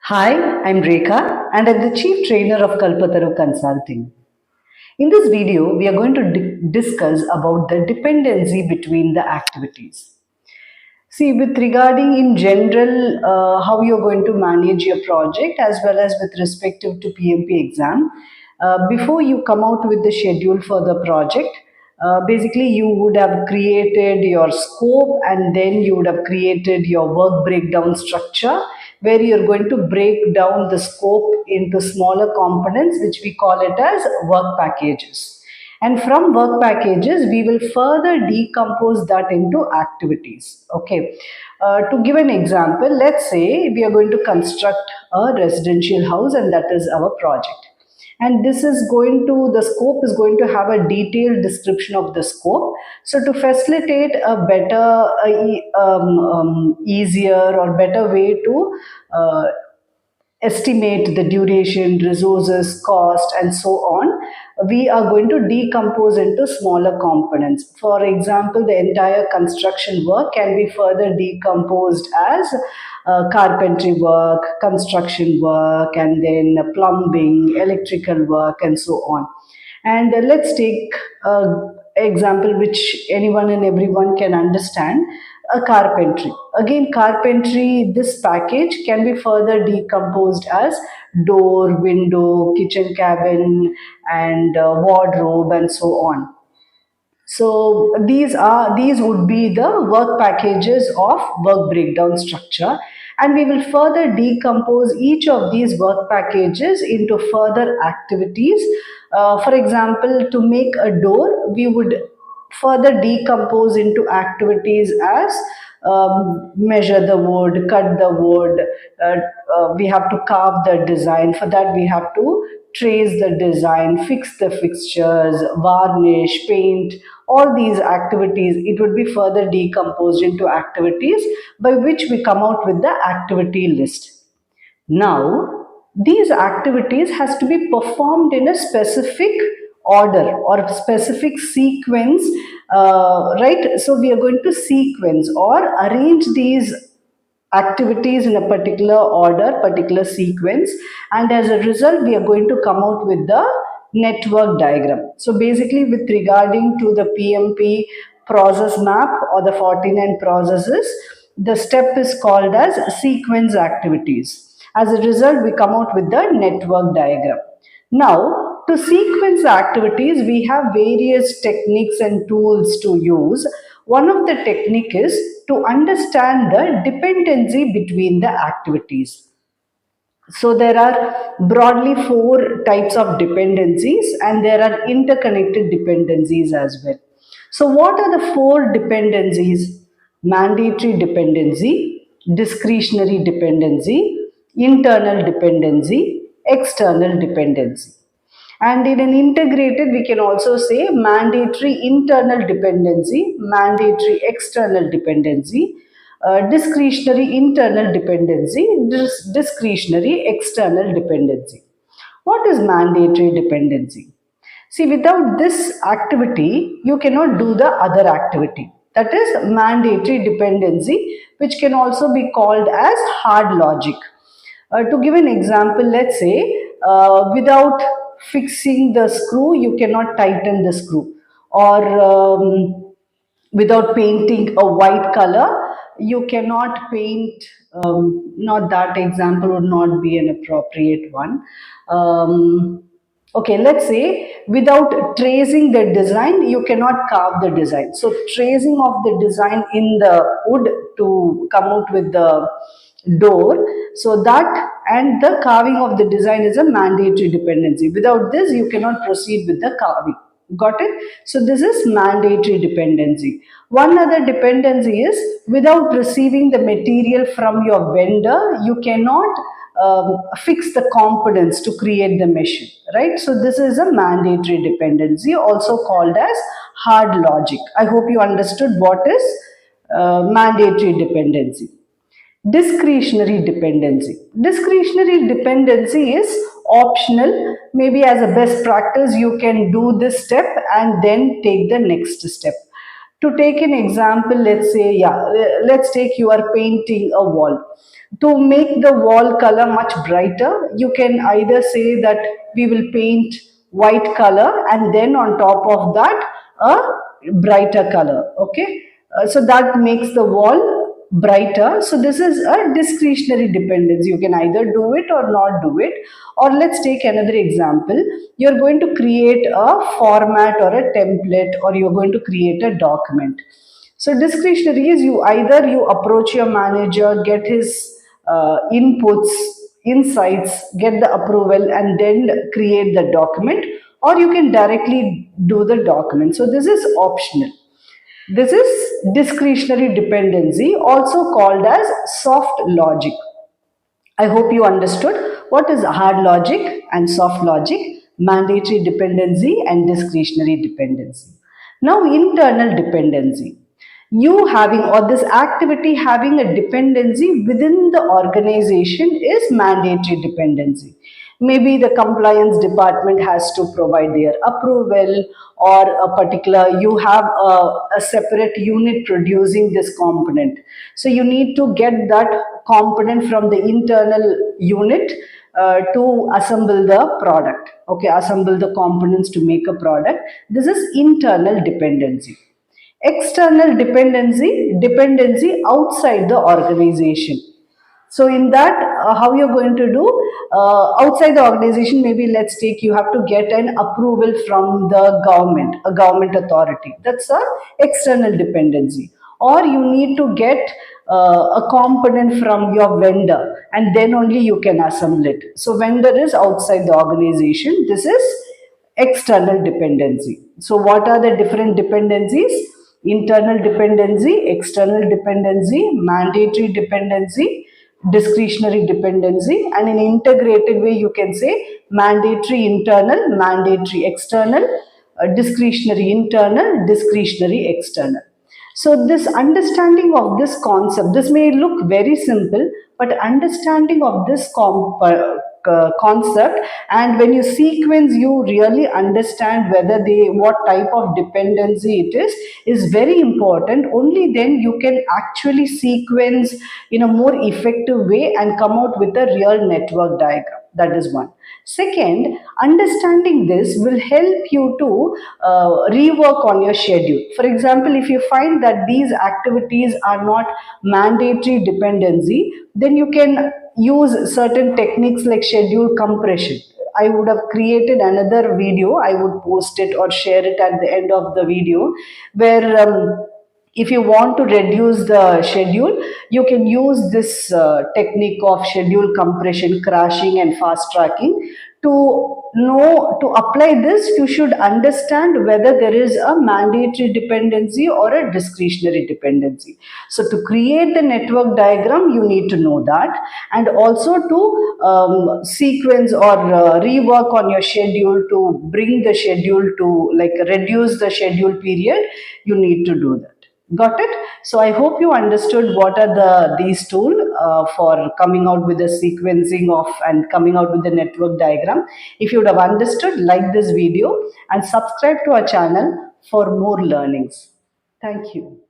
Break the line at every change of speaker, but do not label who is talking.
Hi, I'm Rekha and I'm the Chief Trainer of KalpaTharu Consulting. In this video, we are going to discuss about the dependency between the activities. See, with regarding in general how you're going to manage your project as well as with respective to PMP exam, before you come out with the schedule for the project, basically you would have created your scope and then you would have created your work breakdown structure where you're going to break down the scope into smaller components, which we call it as work packages. And from work packages, we will further decompose that into activities. Okay. To give an example, let's say we are going to construct a residential house and that is our project. And this is going to, the scope is going to have a detailed description of the scope. So to facilitate a better, easier or better way to estimate the duration, resources, cost, and so on, we are going to decompose into smaller components. For example, the entire construction work can be further decomposed as carpentry work, construction work, and then plumbing, electrical work, and so on. And let's take an example which anyone and everyone can understand, a carpentry. Again, carpentry, this package can be further decomposed as door, window, kitchen cabin, and wardrobe, and so on. So these would be the work packages of work breakdown structure, and we will further decompose each of these work packages into further activities. For example, to make a door, we would further decompose into activities as measure the wood, cut the wood, we have to carve the design. For that, we have to trace the design, fix the fixtures, varnish, paint, all these activities. It would be further decomposed into activities by which we come out with the activity list. Now, these activities has to be performed in a specific order or specific sequence, right? So we are going to sequence or arrange these activities in a particular order, particular sequence, and as a result, we are going to come out with the network diagram. So basically, with regarding to the PMP process map or the 49 processes, the step is called as sequence activities. As a result, we come out with the network diagram. Now, to sequence activities, we have various techniques and tools to use. One of the technique is to understand the dependency between the activities. So there are broadly 4 types of dependencies and there are interconnected dependencies as well. So what are the 4 dependencies? Mandatory dependency, discretionary dependency, internal dependency, external dependency. And in an integrated, we can also say mandatory internal dependency, mandatory external dependency, discretionary internal dependency, discretionary external dependency. What is mandatory dependency? See, without this activity, you cannot do the other activity. That is mandatory dependency, which can also be called as hard logic. To give an example, let's say without fixing the screw, you cannot tighten the screw. Or without painting a white color, you cannot paint, not that example would not be an appropriate one. Okay, let's say without tracing the design, you cannot carve the design. So tracing of the design in the wood to come out with the door, so that and the carving of the design is a mandatory dependency. Without this, you cannot proceed with the carving. Got it? So this is mandatory dependency. One other dependency is without receiving the material from your vendor, you cannot fix the components to create the machine, right? So this is a mandatory dependency, also called as hard logic. I hope you understood what is mandatory dependency. Discretionary dependency. Discretionary dependency is optional. Maybe as a best practice, you can do this step and then take the next step. To take an example, let's say, let's take you are painting a wall. To make the wall color much brighter, you can either say that we will paint white color and then on top of that a brighter color. Okay, so that makes the wall brighter. So this is a discretionary dependence. You can either do it or not do it. Or let's take another example. You're going to create a format or a template, or you're going to create a document. So discretionary is you either you approach your manager, get his inputs, insights, get the approval, and then create the document, or you can directly do the document. So this is optional. This is discretionary dependency, also called as soft logic. I hope you understood what is hard logic and soft logic, mandatory dependency and discretionary dependency. Now, internal dependency. You having or this activity having a dependency within the organization is mandatory dependency. Maybe the compliance department has to provide their approval, or a particular you have a separate unit producing this component, so you need to get that component from the internal unit to assemble the product. Okay, assemble the components to make a product. This is internal dependency. External dependency outside the organization. So in that, how you're going to do outside the organization, maybe let's take you have to get an approval from the government, a government authority. That's a external dependency. Or you need to get a component from your vendor, and then only you can assemble it. So vendor is outside the organization. This is external dependency. So what are the different dependencies? Internal dependency, external dependency, mandatory dependency, discretionary dependency, and in integrated way you can say mandatory internal, mandatory external, discretionary internal, discretionary external. So this understanding of this concept, this may look very simple, but understanding of this concept, and when you sequence you really understand whether they what type of dependency it is very important. Only then you can actually sequence in a more effective way and come out with a real network diagram. That is one. Second, understanding this will help you to rework on your schedule. For example, if you find that these activities are not mandatory dependency, then you can use certain techniques like schedule compression. I would have created another video. I would post it or share it at the end of the video, where if you want to reduce the schedule, you can use this technique of schedule compression, crashing, and fast tracking. To apply this, you should understand whether there is a mandatory dependency or a discretionary dependency. So to create the network diagram, you need to know that, and also to sequence or rework on your schedule to bring the schedule to like reduce the schedule period. You need to do that. Got it? So I hope you understood what are these tools for coming out with the sequencing of and coming out with the network diagram. If you would have understood, like this video and subscribe to our channel for more learnings. Thank you.